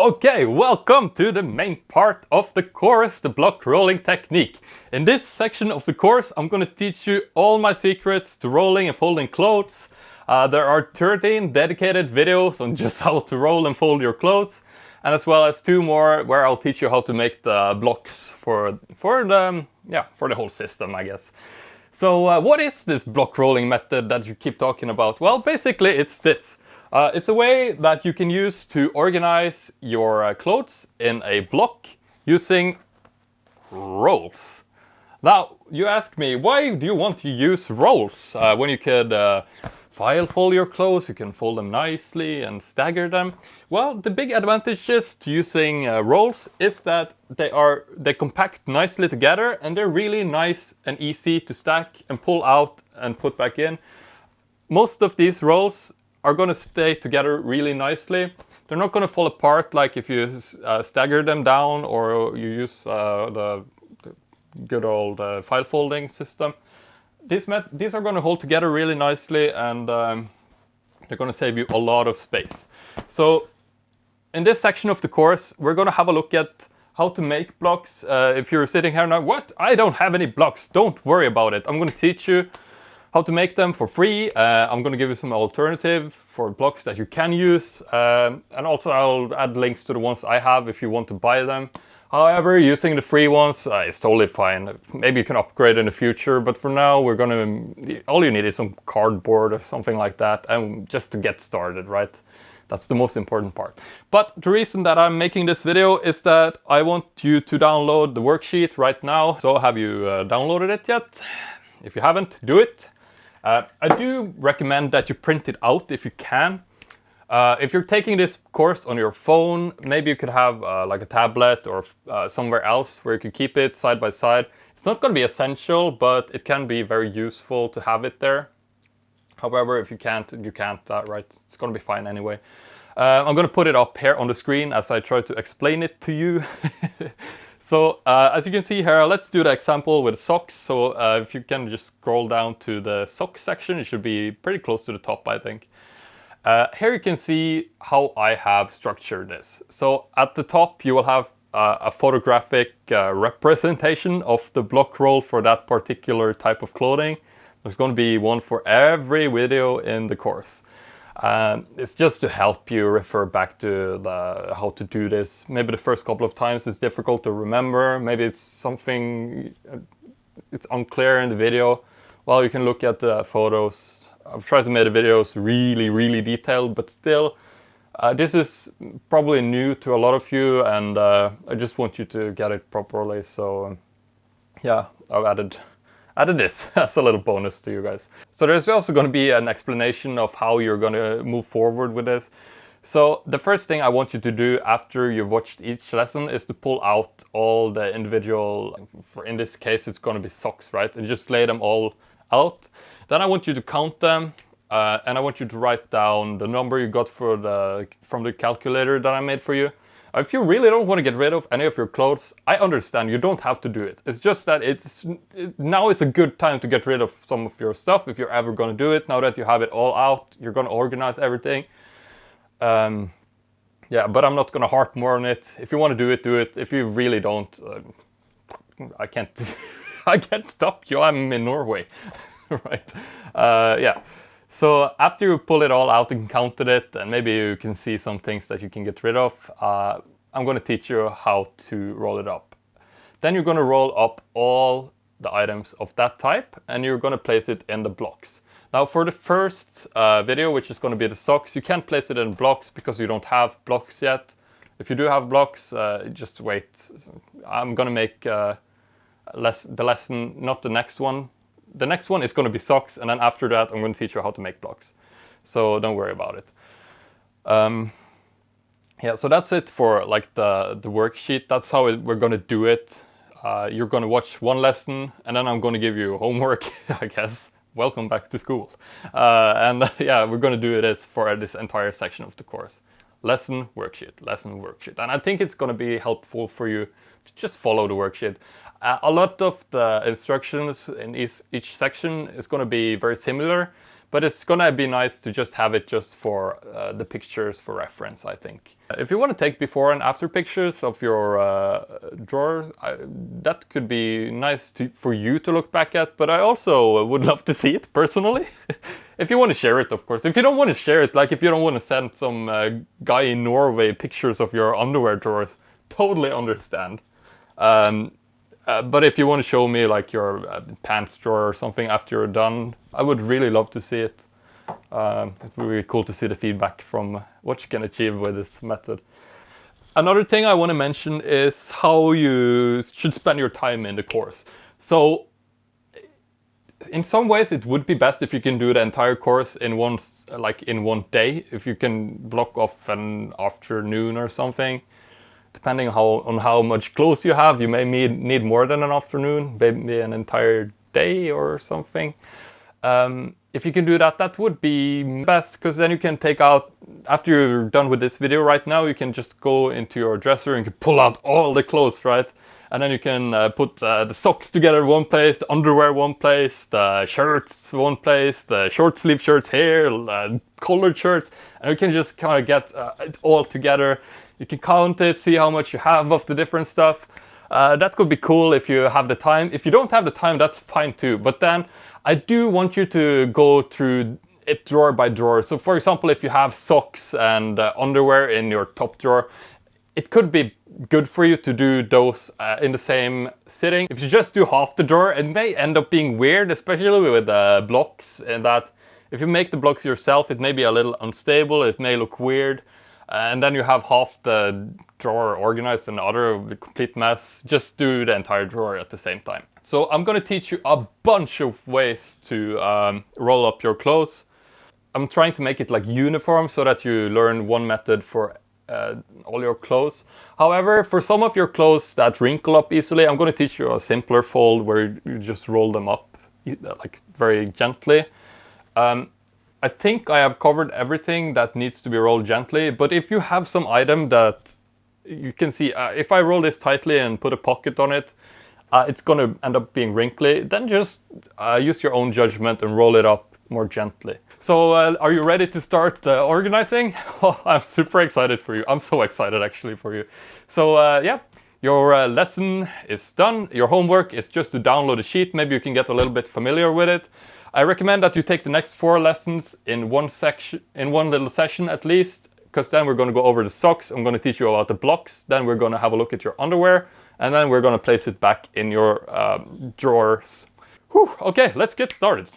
Okay, welcome to the main part of the course, the block rolling technique. In this section of the course, I'm going to teach you all my secrets to rolling and folding clothes. There are 13 dedicated videos on just how to roll and fold your clothes, and as well as 2 more where I'll teach you how to make the blocks for the whole system, I guess. So what is this block rolling method that you keep talking about? Well, basically it's this. It's a way that you can use to organize your clothes in a block using rolls. Now, you ask me, why do you want to use rolls when you could file fold your clothes, you can fold them nicely and stagger them? Well, the big advantages to using rolls is that they compact nicely together and they're really nice and easy to stack and pull out and put back in. Most of these rolls are going to stay together really nicely. They're not going to fall apart like if you stagger them down or you use the good old file folding system. These are going to hold together really nicely, and they're going to save you a lot of space. So in this section of the course, we're going to have a look at how to make blocks. If you're sitting here now, what? I don't have any blocks. Don't worry about it. I'm going to teach you how to make them for free. I'm going to give you some alternative for blocks that you can use, and also I'll add links to the ones I have if you want to buy them. However, using the free ones is totally fine. Maybe you can upgrade in the future, but for now all you need is some cardboard or something like that, and just to get started, right? That's the most important part. But the reason that I'm making this video is that I want you to download the worksheet right now. So have you downloaded it yet? If you haven't, do it. I do recommend that you print it out if you can. If you're taking this course on your phone, maybe you could have like a tablet or somewhere else where you can keep it side by side. It's not going to be essential, but it can be very useful to have it there. However, if you can't, right? It's going to be fine anyway. I'm going to put it up here on the screen as I try to explain it to you. So as you can see here, let's do the example with socks. So if you can just scroll down to the socks section, it should be pretty close to the top, I think. Here you can see how I have structured this. So at the top you will have a photographic representation of the block roll for that particular type of clothing. There's going to be one for every video in the course. It's just to help you refer back to how to do this. Maybe the first couple of times it's difficult to remember. Maybe it's something it's unclear in the video. Well, you can look at the photos. I've tried to make the videos really, really detailed, but still, this is probably new to a lot of you, and I just want you to get it properly. So yeah, I've added this as a little bonus to you guys. So there's also going to be an explanation of how you're going to move forward with this. So the first thing I want you to do after you've watched each lesson is to pull out all the individual, in this case it's going to be socks, right? And just lay them all out. Then I want you to count them, and I want you to write down the number you got from the calculator that I made for you. If you really don't want to get rid of any of your clothes, I understand. You don't have to do it. It's just that now is a good time to get rid of some of your stuff if you're ever going to do it. Now that you have it all out, you're going to organize everything. Yeah, but I'm not going to harp more on it. If you want to do it, do it. If you really don't, I can't. I can't stop you. I'm in Norway, right? Yeah. So after you pull it all out and counted it, and maybe you can see some things that you can get rid of, I'm going to teach you how to roll it up. Then you're going to roll up all the items of that type, and you're going to place it in the blocks. Now for the first video, which is going to be the socks, you can't place it in blocks because you don't have blocks yet. If you do have blocks, just wait. I'm going to make the lesson, not the next one. The next one is going to be socks, and then after that I'm going to teach you how to make blocks. So don't worry about it. Yeah, so that's it for like the worksheet. That's how we're going to do it. You're going to watch one lesson, and then I'm going to give you homework, I guess. Welcome back to school. And yeah, we're going to do this for this entire section of the course. Lesson, worksheet. And I think it's going to be helpful for you to just follow the worksheet. A lot of the instructions in each section is going to be very similar, but it's gonna be nice to just have it just for the pictures for reference, I think. If you want to take before and after pictures of your drawers, that could be nice for you to look back at, but I also would love to see it personally. If you want to share it, of course. If you don't want to share it, like if you don't want to send some guy in Norway pictures of your underwear drawers, totally understand. But if you want to show me like your pants drawer or something after you're done, I would really love to see it. It would be really cool to see the feedback from what you can achieve with this method. Another thing I want to mention is how you should spend your time in the course. So in some ways it would be best if you can do the entire course in one day. If you can block off an afternoon or something. Depending on how much clothes you have, you may need more than an afternoon, maybe an entire day or something. If you can do that, that would be best, because then you can take out, after you're done with this video right now, you can just go into your dresser and you can pull out all the clothes, right? And then you can put the socks together one place, the underwear one place, the shirts one place, the short sleeve shirts here, collared shirts, and you can just kind of get it all together. You can count it, see how much you have of the different stuff. That could be cool if you have the time. If you don't have the time, that's fine too. But then I do want you to go through it drawer by drawer. So for example, if you have socks and underwear in your top drawer, it could be good for you to do those in the same sitting. If you just do half the drawer, it may end up being weird, especially with blocks, and that if you make the blocks yourself, it may be a little unstable, it may look weird. And then you have half the drawer organized and the other a complete mess. Just do the entire drawer at the same time. So I'm going to teach you a bunch of ways to roll up your clothes. I'm trying to make it like uniform so that you learn one method for all your clothes. However, for some of your clothes that wrinkle up easily, I'm going to teach you a simpler fold where you just roll them up like very gently. I think I have covered everything that needs to be rolled gently, but if you have some item that you can see, if I roll this tightly and put a pocket on it, it's going to end up being wrinkly, then just use your own judgment and roll it up more gently. So are you ready to start organizing? Oh, I'm super excited for you. I'm so excited actually for you. So yeah, your lesson is done. Your homework is just to download a sheet. Maybe you can get a little bit familiar with it. I recommend that you take the next 4 lessons in one little session at least, because then we're going to go over the socks. I'm going to teach you about the blocks. Then we're going to have a look at your underwear, and then we're going to place it back in your drawers. Whew, okay, let's get started.